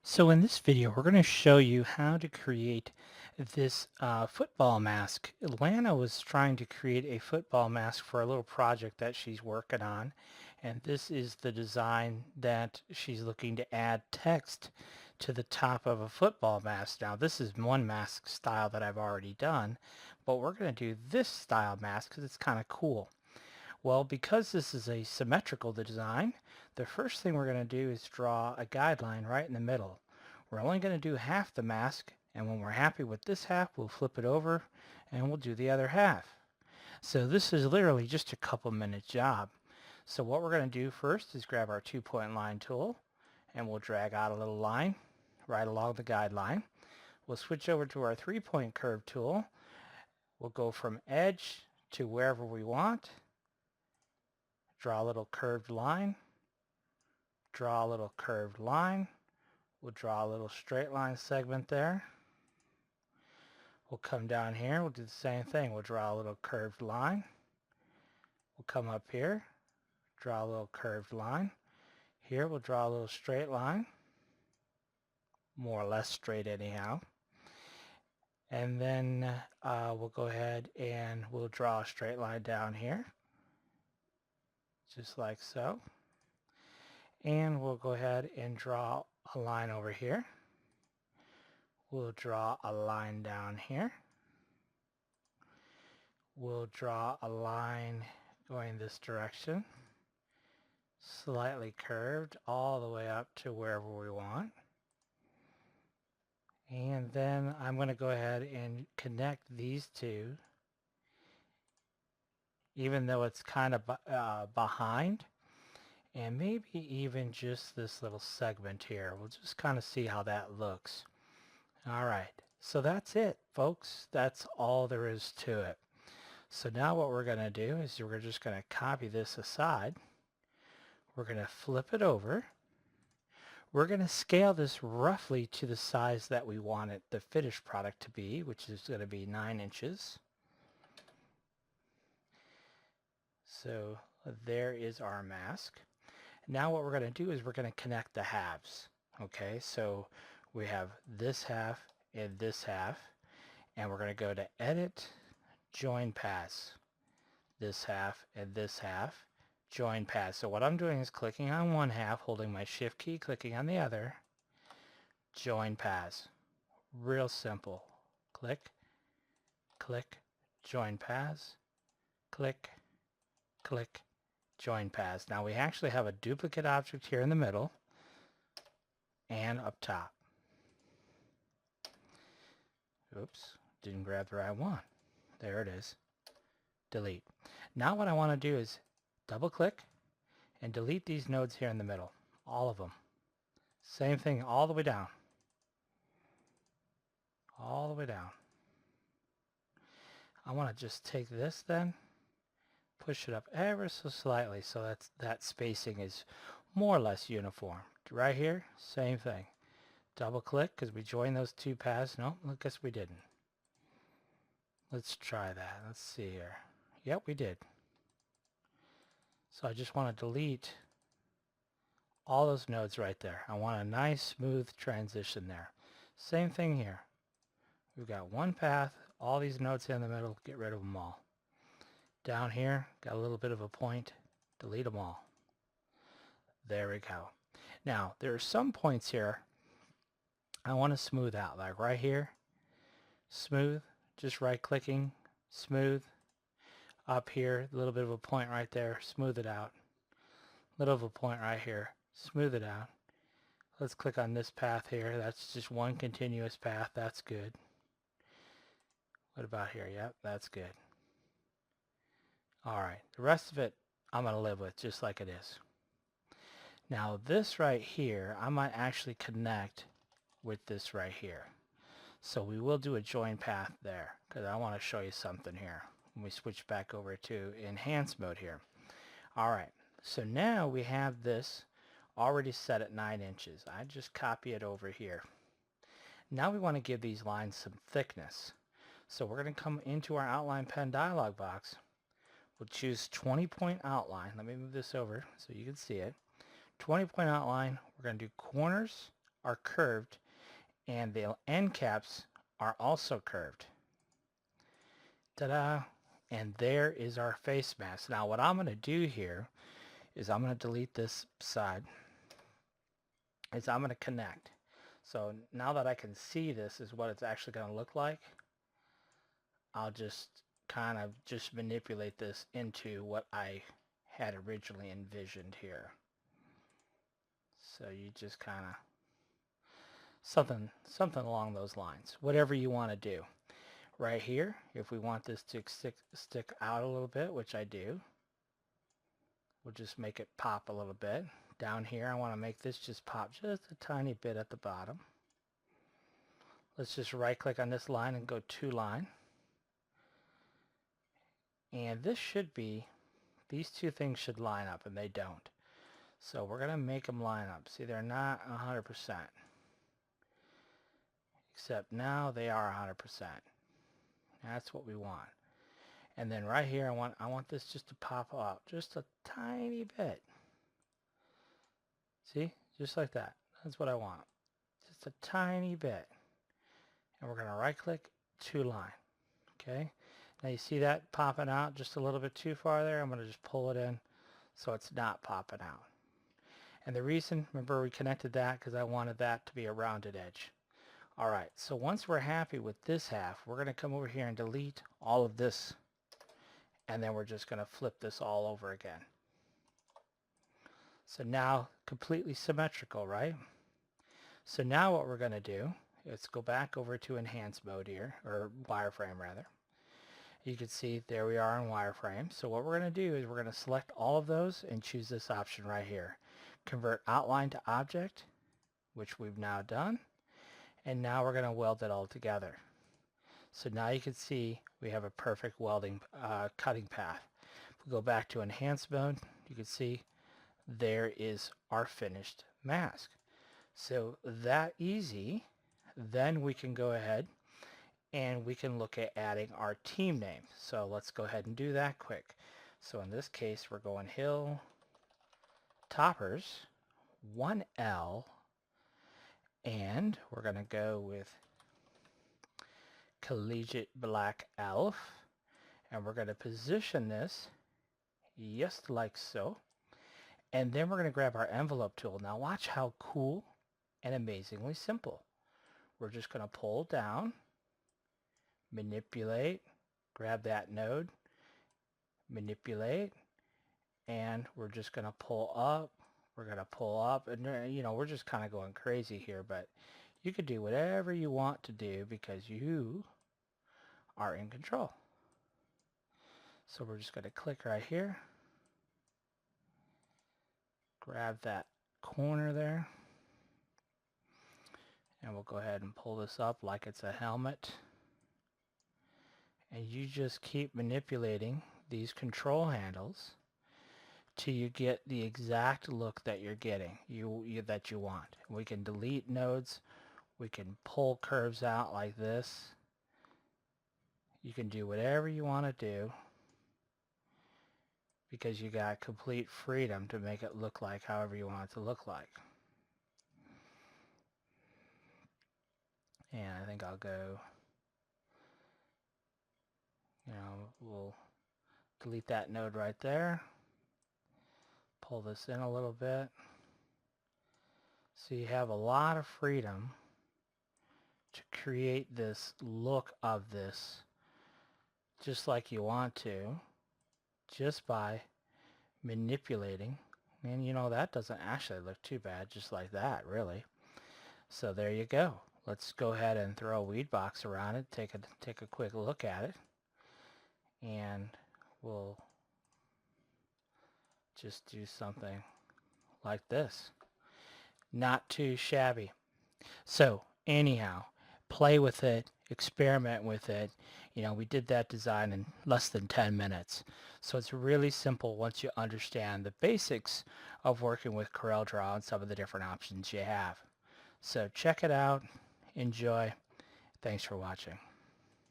So in this video, we're going to show you how to create this football mask. Lana was trying to create a football mask for a little project that she's working on. And this is the design that she's looking to add text to the top of a football mask. Now, this is one mask style that I've already done, but we're going to do this style mask because it's kind of cool. Well, because this is a symmetrical design, the first thing we're going to do is draw a guideline right in the middle. We're only going to do half the mask, and when we're happy with this half, we'll flip it over and we'll do the other half. So this is literally just a couple minute job. So what we're going to do first is grab our 2-point line tool and we'll drag out a little line right along the guideline. We'll switch over to our 3-point curve tool. We'll go from edge to wherever we want. Draw a little curved line, draw a little curved line. We'll draw a little straight line segment there. We'll come down here, we'll do the same thing. We'll draw a little curved line. We'll come up here, draw a little curved line. Here we'll draw a little straight line, more or less straight anyhow. And then we'll go ahead and we'll draw a straight line down here, just like so. And we'll go ahead and draw a line over here. We'll draw a line down here. We'll draw a line going this direction, slightly curved all the way up to wherever we want. And then I'm going to go ahead and connect these two, even though it's kind of behind, and maybe even just this little segment here. We'll just kind of see how that looks. All right, so that's it, folks. That's all there is to it. So now what we're going to do is we're just going to copy this aside. We're going to flip it over. We're going to scale this roughly to the size that we want it, the finished product to be, which is going to be 9 inches. So there is our mask. Now what we're going to do is we're going to connect the halves. Okay, so we have this half and this half, and we're going to go to Edit, Join Paths. This half and this half, join paths. So what I'm doing is clicking on one half, holding my shift key, clicking on the other, join paths. Real simple. Click, click, join paths, click, click, join paths. Now we actually have a duplicate object here in the middle and up top. Oops, didn't grab the right one. There it is. Delete. Now what I want to do is double click and delete these nodes here in the middle, all of them. Same thing all the way down. All the way down. I want to just take this then, push it up ever so slightly so that spacing is more or less uniform. Right here, same thing. Double click because we joined those two paths. No, I guess we didn't. Let's try that. Let's see here. Yep, we did. So I just want to delete all those nodes right there. I want a nice smooth transition there. Same thing here. We've got one path, all these nodes in the middle, get rid of them all. Down here, got a little bit of a point, delete them all. There we go. Now, there are some points here I want to smooth out, like right here, smooth, just right clicking, smooth. Up here, a little bit of a point right there, smooth it out. Little of a point right here, smooth it out. Let's click on this path here. That's just one continuous path. That's good. What about here? Yep, that's good. All right, the rest of it I'm going to live with just like it is. Now this right here, I might actually connect with this right here. So we will do a join path there because I want to show you something here when we switch back over to enhance mode here. All right, so now we have this already set at 9 inches. I just copy it over here. Now we want to give these lines some thickness. So we're going to come into our outline pen dialog box. We'll choose 20-point outline. Let me move this over so you can see it. 20-point outline. We're going to do corners are curved and the end caps are also curved. Ta-da! And there is our face mask. Now what I'm going to do here is I'm going to delete this side. Is I'm going to connect. So now that I can see this is what it's actually going to look like, I'll just kind of just manipulate this into what I had originally envisioned here. So you just kind of something along those lines, whatever you want to do. Right here, if we want this to stick out a little bit, which I do, we'll just make it pop a little bit. Down here, I want to make this just pop just a tiny bit at the bottom. Let's just right click on this line and go to line. And this should be, these two things should line up, and they don't. So we're going to make them line up. See, they're not 100%. Except now they are 100%. That's what we want. And then right here, I want this just to pop out just a tiny bit. See? Just like that. That's what I want. Just a tiny bit. And we're going to right click to line. Okay? Now you see that popping out just a little bit too far there. I'm going to just pull it in so it's not popping out. And the reason, remember we connected that because I wanted that to be a rounded edge. Alright, so once we're happy with this half, we're going to come over here and delete all of this. And then we're just going to flip this all over again. So now completely symmetrical, right? So now what we're going to do is go back over to enhance mode here, or wireframe rather. You can see there we are in wireframe. So what we're going to do is we're going to select all of those and choose this option right here. Convert outline to object, which we've now done. And now we're going to weld it all together. So now you can see we have a perfect welding cutting path. If we go back to enhance mode, you can see there is our finished mask. So that easy, then we can go ahead and we can look at adding our team name. So let's go ahead and do that quick. So in this case, we're going Hill Toppers 1L, and we're going to go with Collegiate Black Elf, and we're going to position this just like so. And then we're going to grab our envelope tool. Now watch how cool and amazingly simple. We're just going to pull down, manipulate, grab that node, manipulate, and we're just going to pull up. We're going to pull up, and you know, we're just kind of going crazy here, but you could do whatever you want to do because you are in control. So we're just going to click right here, grab that corner there, and we'll go ahead and pull this up like it's a helmet. And you just keep manipulating these control handles till you get the exact look that you're getting, that you want. We can delete nodes. We can pull curves out like this. You can do whatever you want to do because you got complete freedom to make it look like however you want it to look like. And I think I'll go, we'll delete that node right there. Pull this in a little bit. So you have a lot of freedom to create this look of this just like you want to, just by manipulating. And you know, that doesn't actually look too bad just like that, really. So there you go. Let's go ahead and throw a weed box around it, take a quick look at it, and we'll just do something like this. Not too shabby. So anyhow, play with it, experiment with it. You know, we did that design in less than 10 minutes. So it's really simple once you understand the basics of working with CorelDRAW and some of the different options you have. So check it out. Enjoy. Thanks for watching.